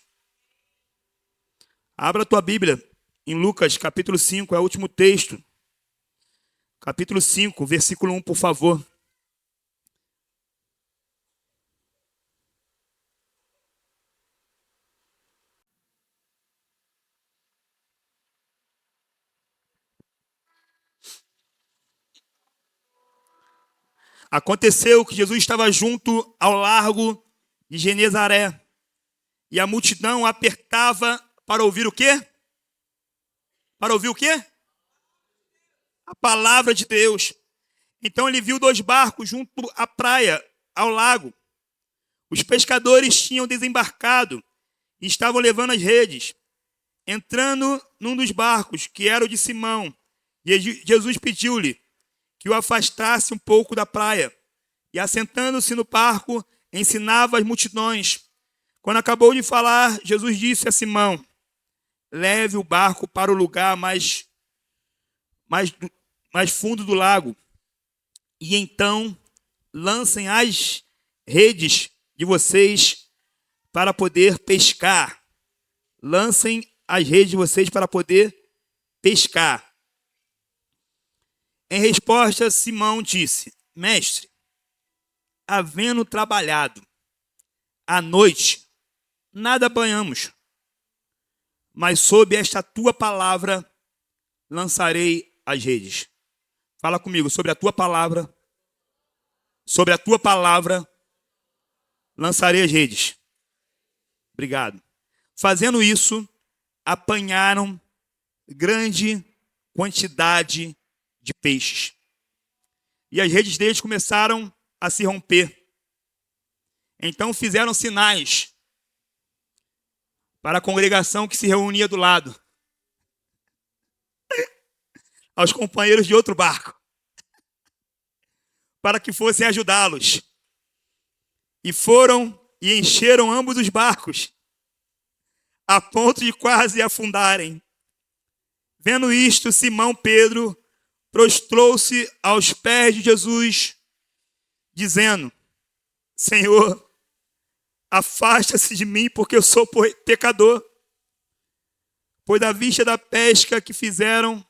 Abra a tua Bíblia em Lucas, capítulo 5, é o último texto. Capítulo 5, versículo 1, por favor. Aconteceu que Jesus estava junto ao largo de Genezaré e a multidão apertava para ouvir o quê? Para ouvir o quê? A palavra de Deus. Então ele viu dois barcos junto à praia, ao lago. Os pescadores tinham desembarcado e estavam levando as redes. Entrando num dos barcos, que era o de Simão, Jesus pediu-lhe que o afastasse um pouco da praia. E assentando-se no barco, ensinava as multidões. Quando acabou de falar, Jesus disse a Simão: leve o barco para o lugar mais fundo do lago. E então lancem as redes de vocês para poder pescar. Lancem as redes de vocês para poder pescar. Em resposta, Simão disse: mestre, havendo trabalhado à noite, nada apanhamos, mas sob esta tua palavra lançarei as redes. Fala comigo, sobre a tua palavra lançarei as redes. Obrigado. Fazendo isso, apanharam grande quantidade de peixes. E as redes deles começaram a se romper. Então fizeram sinais para a congregação que se reunia do lado, aos companheiros de outro barco, para que fossem ajudá-los. E foram e encheram ambos os barcos, a ponto de quase afundarem. Vendo isto, Simão Pedro prostrou-se aos pés de Jesus, dizendo: Senhor, afasta-se de mim, porque eu sou pecador. Pois à vista da pesca que fizeram,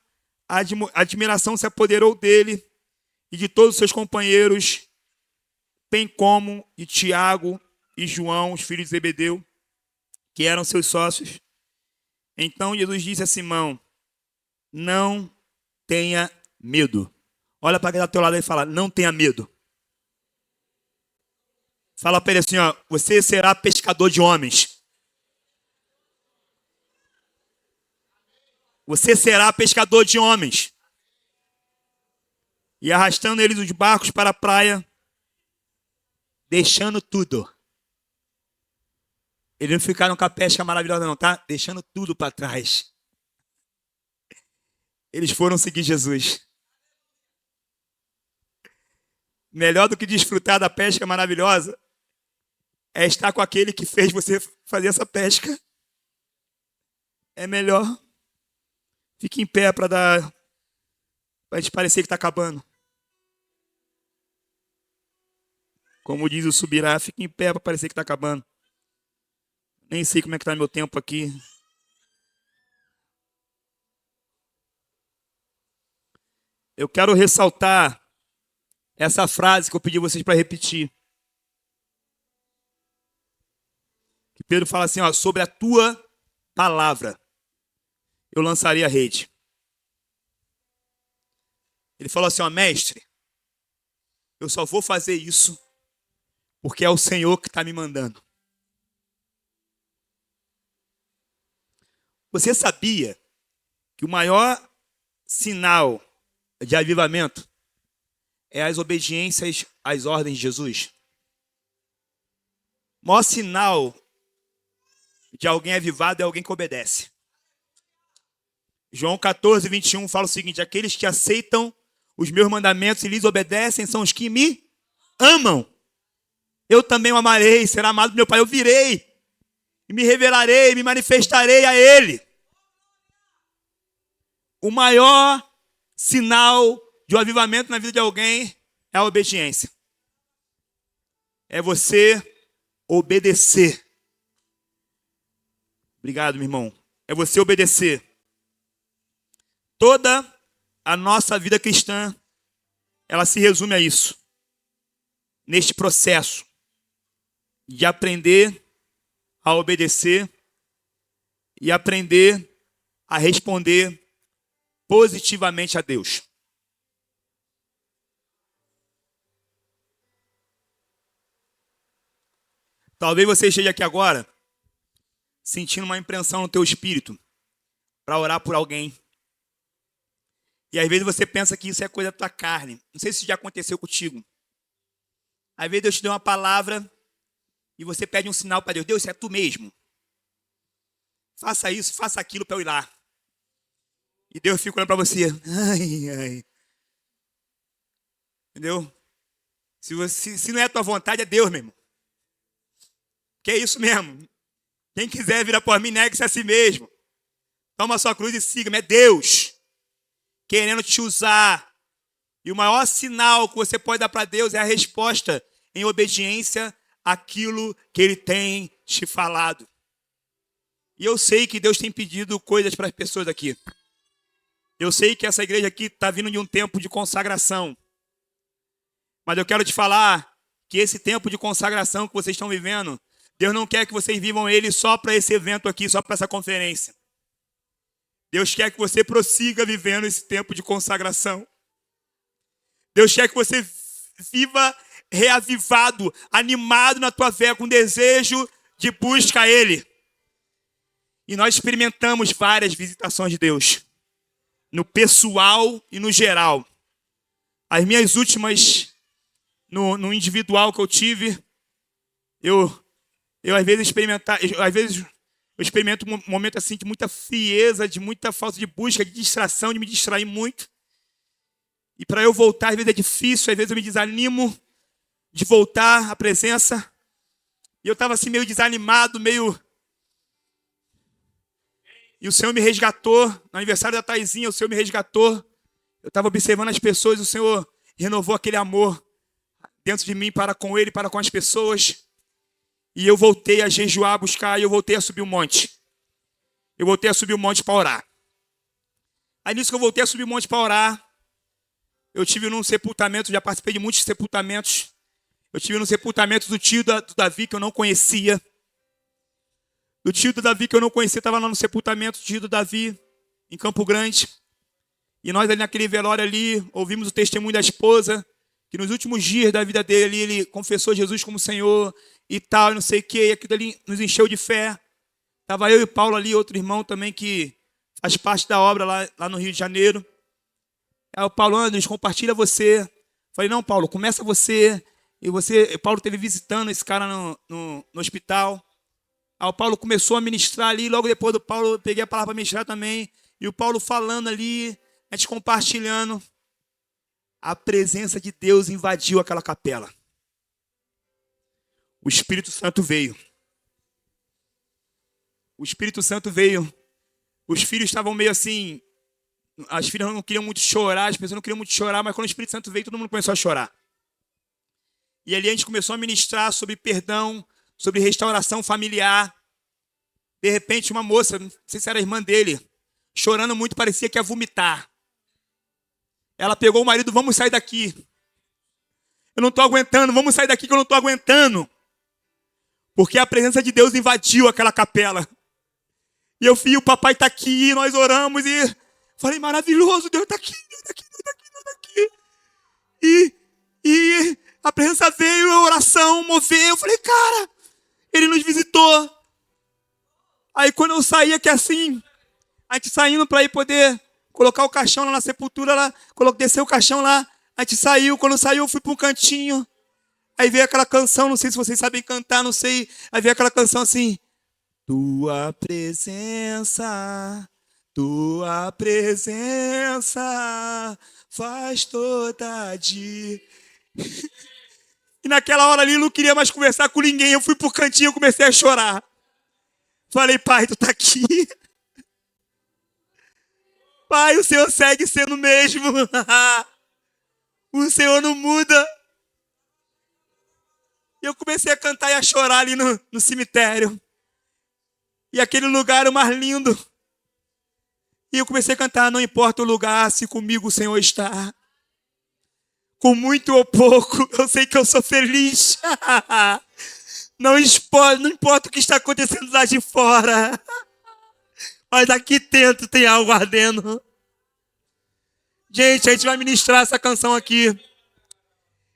a admiração se apoderou dele e de todos os seus companheiros, bem como de Tiago e João, os filhos de Zebedeu, que eram seus sócios. Então Jesus disse a Simão: não tenha medo. Olha para quem está ao teu lado e fala: não tenha medo. Fala para ele assim, ó: você será pescador de homens. Você será pescador de homens. E arrastando eles os barcos para a praia, deixando tudo. Eles não ficaram com a pesca maravilhosa não, tá? Deixando tudo para trás. Eles foram seguir Jesus. Melhor do que desfrutar da pesca maravilhosa é estar com aquele que fez você fazer essa pesca. É melhor. Fique em pé para gente parecer que está acabando. Como diz o Subirá, fique em pé para parecer que está acabando. Nem sei como é que está meu tempo aqui. Eu quero ressaltar essa frase que eu pedi vocês para repetir. Que Pedro fala assim, ó: sobre a tua palavra eu lançaria a rede. Ele falou assim, ó: mestre, eu só vou fazer isso porque é o Senhor que está me mandando. Você sabia que o maior sinal de avivamento é as obediências às ordens de Jesus? O maior sinal de alguém avivado é alguém que obedece. João 14, 21 fala o seguinte: aqueles que aceitam os meus mandamentos e lhes obedecem são os que me amam. Eu também o amarei, será amado do meu Pai. Eu virei e me revelarei, me manifestarei a Ele. O maior sinal de um avivamento na vida de alguém é a obediência. É você obedecer. Obrigado, meu irmão. É você obedecer. Toda a nossa vida cristã, ela se resume a isso. Neste processo de aprender a obedecer e aprender a responder positivamente a Deus. Talvez você esteja aqui agora sentindo uma impressão no teu espírito para orar por alguém. E às vezes você pensa que isso é coisa da tua carne. Não sei se isso já aconteceu contigo. Às vezes Deus te deu uma palavra e você pede um sinal para Deus. Deus, isso é tu mesmo. Faça isso, faça aquilo para eu ir lá. E Deus fica olhando para você. Ai, ai. Entendeu? Se não é a tua vontade, é Deus mesmo. Que é isso mesmo. Quem quiser virar por mim, negue-se a si mesmo. Toma a sua cruz e siga-me. É Deus querendo te usar. E o maior sinal que você pode dar para Deus é a resposta em obediência àquilo que Ele tem te falado. E eu sei que Deus tem pedido coisas para as pessoas aqui. Eu sei que essa igreja aqui está vindo de um tempo de consagração. Mas eu quero te falar que esse tempo de consagração que vocês estão vivendo, Deus não quer que vocês vivam ele só para esse evento aqui, só para essa conferência. Deus quer que você prossiga vivendo esse tempo de consagração. Deus quer que você viva reavivado, animado na tua fé, com desejo de busca a Ele. E nós experimentamos várias visitações de Deus, no pessoal e no geral. As minhas últimas, no individual que eu tive, eu às vezes eu experimento um momento assim de muita frieza, de muita falta de busca, de distração, de me distrair muito. E para eu voltar, às vezes é difícil, às vezes eu me desanimo de voltar à presença. E eu estava assim meio desanimado, E o Senhor me resgatou. No aniversário da Taizinha, o Senhor me resgatou. Eu estava observando as pessoas, o Senhor renovou aquele amor dentro de mim para com Ele, para com as pessoas. E eu voltei a jejuar, a buscar, e eu voltei a subir o monte. Eu voltei a subir o monte para orar. Aí nisso que eu voltei a subir o monte para orar, eu tive num sepultamento, já participei de muitos sepultamentos. Eu tive no sepultamento do tio do Davi, que eu não conhecia. Do tio do Davi, que eu não conhecia, estava lá no sepultamento do tio do Davi, em Campo Grande. E nós ali naquele velório ali, ouvimos o testemunho da esposa, que nos últimos dias da vida dele ali, ele confessou Jesus como Senhor e tal, e não sei o quê, e aquilo ali nos encheu de fé. Estava eu e Paulo ali, outro irmão também que faz parte da obra lá no Rio de Janeiro. Aí o Paulo, Andres, compartilha você. Falei, não, Paulo, começa você. E Paulo esteve visitando esse cara no hospital. Aí o Paulo começou a ministrar ali, logo depois do Paulo, eu peguei a palavra para ministrar também. E o Paulo falando ali, a gente compartilhando. A presença de Deus invadiu aquela capela. O Espírito Santo veio. O Espírito Santo veio. Os filhos estavam meio assim, as filhas não queriam muito chorar, as pessoas não queriam muito chorar, mas quando o Espírito Santo veio, todo mundo começou a chorar. E ali a gente começou a ministrar sobre perdão, sobre restauração familiar. De repente, uma moça, não sei se era a irmã dele, chorando muito, parecia que ia vomitar. Ela pegou o marido, vamos sair daqui. Eu não estou aguentando, vamos sair daqui que eu não estou aguentando. Porque a presença de Deus invadiu aquela capela. E eu vi, o papai está aqui, nós oramos e falei, maravilhoso, Deus está aqui, Deus está aqui, Deus está aqui, Deus está aqui. E a presença veio, a oração moveu. Eu falei, cara, ele nos visitou. Aí quando eu saí aqui assim, a gente saindo para ir poder colocar o caixão lá na sepultura, lá, descer o caixão lá, a gente saiu, quando saiu eu fui para um cantinho. Aí veio aquela canção, não sei se vocês sabem cantar, não sei. Aí veio aquela canção assim, tua presença faz toda dia. E naquela hora ali eu não queria mais conversar com ninguém. Eu fui pro cantinho e comecei a chorar. Falei, pai, tu tá aqui? Pai, o Senhor segue sendo o mesmo. O Senhor não muda. E eu comecei a cantar e a chorar ali no cemitério. E aquele lugar era o mais lindo. E eu comecei a cantar, não importa o lugar, se comigo o Senhor está. Com muito ou pouco, eu sei que eu sou feliz. Não importa o que está acontecendo lá de fora. Mas aqui dentro tem algo ardendo. Gente, a gente vai ministrar essa canção aqui.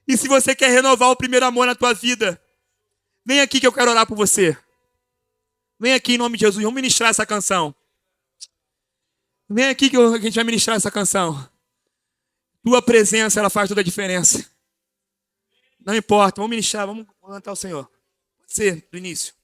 E se você quer renovar o primeiro amor na tua vida, vem aqui que eu quero orar por você. Vem aqui em nome de Jesus, vamos ministrar essa canção. Vem aqui que a gente vai ministrar essa canção. Tua presença, ela faz toda a diferença. Não importa, vamos ministrar, vamos cantar ao Senhor. Pode ser, do início.